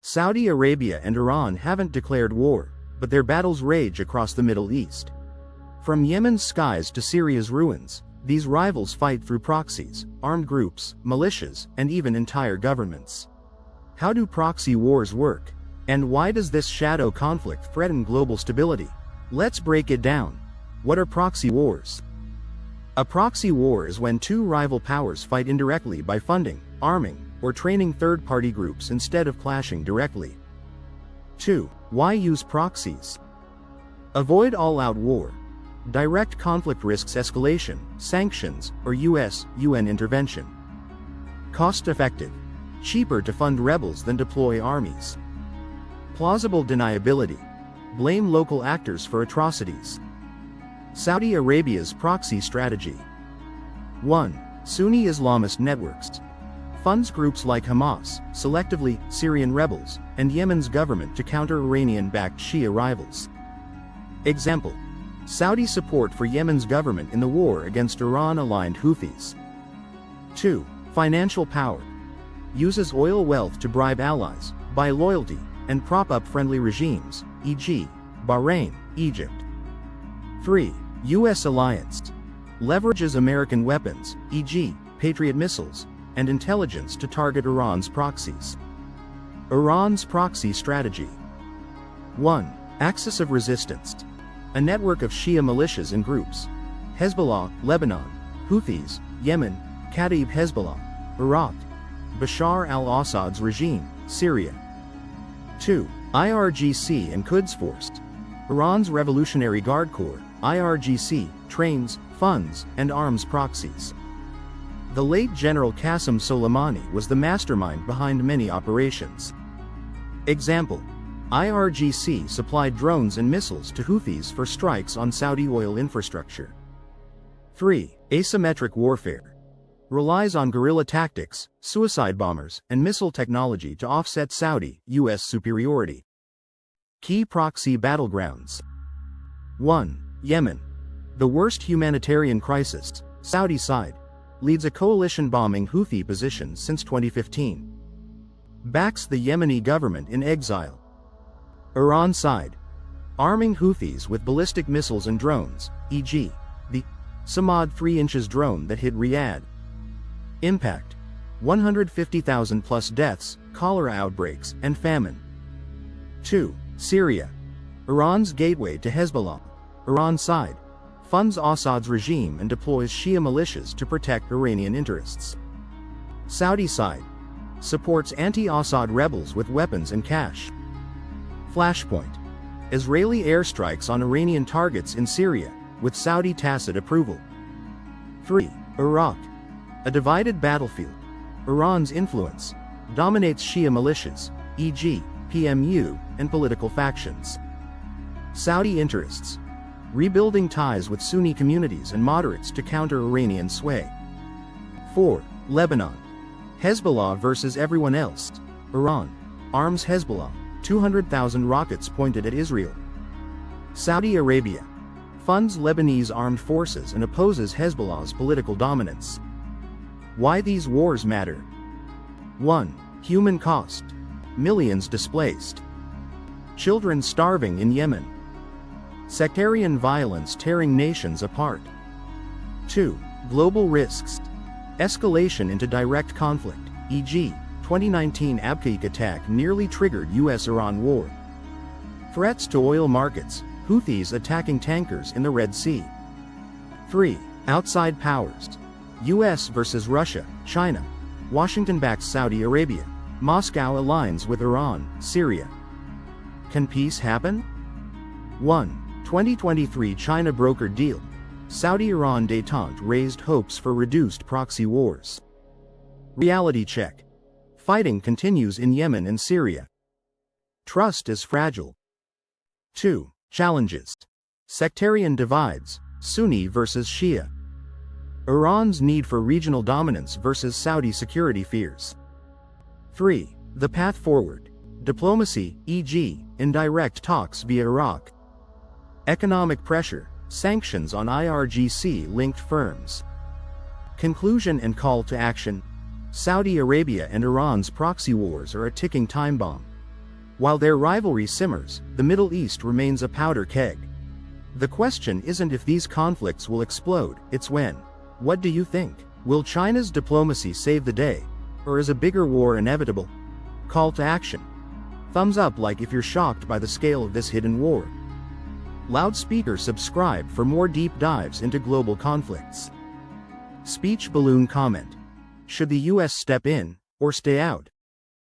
Saudi Arabia and Iran haven't declared war, but their battles rage across the Middle East. From Yemen's skies to Syria's ruins, these rivals fight through proxies, armed groups, militias, and even entire governments. How do proxy wars work? And why does this shadow conflict threaten global stability? Let's break it down. What are proxy wars? A proxy war is when two rival powers fight indirectly by funding, arming, or training third-party groups instead of clashing directly. 2. Why use proxies? Avoid all-out war. Direct conflict risks escalation, sanctions, or US/UN intervention. Cost-effective. Cheaper to fund rebels than deploy armies. Plausible deniability. Blame local actors for atrocities. Saudi Arabia's proxy strategy. 1. Sunni Islamist networks. Funds groups like Hamas, selectively, Syrian rebels, and Yemen's government to counter Iranian-backed Shia rivals. Example: Saudi support for Yemen's government in the war against Iran-aligned Houthis. 2. Financial power. Uses oil wealth to bribe allies, buy loyalty, and prop up friendly regimes, e.g., Bahrain, Egypt. 3. U.S. alliance. Leverages American weapons, e.g., Patriot missiles, and intelligence to target Iran's proxies. Iran's proxy strategy. 1. Axis of resistance. A network of Shia militias and groups. Hezbollah, Lebanon; Houthis, Yemen; Kataib Hezbollah, Iraq; Bashar al-Assad's regime, Syria. 2. IRGC and Quds Force. Iran's Revolutionary Guard Corps, IRGC, trains, funds, and arms proxies. The late General Qasem Soleimani was the mastermind behind many operations. Example: IRGC supplied drones and missiles to Houthis for strikes on Saudi oil infrastructure. 3. Asymmetric warfare. Relies on guerrilla tactics, suicide bombers, and missile technology to offset Saudi-US superiority. Key proxy battlegrounds. 1. Yemen. The worst humanitarian crisis. Saudi side. Leads a coalition bombing Houthi positions since 2015. Backs the Yemeni government in exile. Iran side. Arming Houthis with ballistic missiles and drones, e.g., the Samad 3 inches drone that hit Riyadh. Impact: 150,000 plus deaths, cholera outbreaks, and famine. 2. Syria. Iran's gateway to Hezbollah. Iran side. Funds Assad's regime and deploys Shia militias to protect Iranian interests. Saudi side. Supports anti-Assad rebels with weapons and cash. Flashpoint: Israeli airstrikes on Iranian targets in Syria, with Saudi tacit approval. 3. Iraq. A divided battlefield. Iran's influence dominates Shia militias, e.g., PMU, and political factions. Saudi interests: rebuilding ties with Sunni communities and moderates to counter Iranian sway. 4. Lebanon. Hezbollah versus everyone else. Iran arms Hezbollah, 200,000 rockets pointed at Israel. Saudi Arabia funds Lebanese armed forces and opposes Hezbollah's political dominance. Why these wars matter? 1. Human cost. Millions displaced. Children starving in Yemen. Sectarian violence tearing nations apart. 2. Global risks. Escalation into direct conflict, e.g., 2019 Abqaiq attack nearly triggered US-Iran war. Threats to oil markets, Houthis attacking tankers in the Red Sea. 3. Outside powers. US versus Russia, China. Washington backs Saudi Arabia. Moscow aligns with Iran, Syria. Can peace happen? 1. 2023 China brokered deal. Saudi-Iran détente raised hopes for reduced proxy wars. Reality check. Fighting continues in Yemen and Syria. Trust is fragile. 2. Challenges. Sectarian divides, Sunni versus Shia. Iran's need for regional dominance versus Saudi security fears. 3. The path forward. Diplomacy, e.g., indirect talks via Iraq. Economic pressure, sanctions on IRGC-linked firms. Conclusion and call to action. Saudi Arabia and Iran's proxy wars are a ticking time bomb. While their rivalry simmers, the Middle East remains a powder keg. The question isn't if these conflicts will explode, it's when. What do you think? Will China's diplomacy save the day? Or is a bigger war inevitable? Call to action. Thumbs up like if you're shocked by the scale of this hidden war. Loudspeaker subscribe for more deep dives into global conflicts. Speech balloon comment. Should the US step in, or stay out?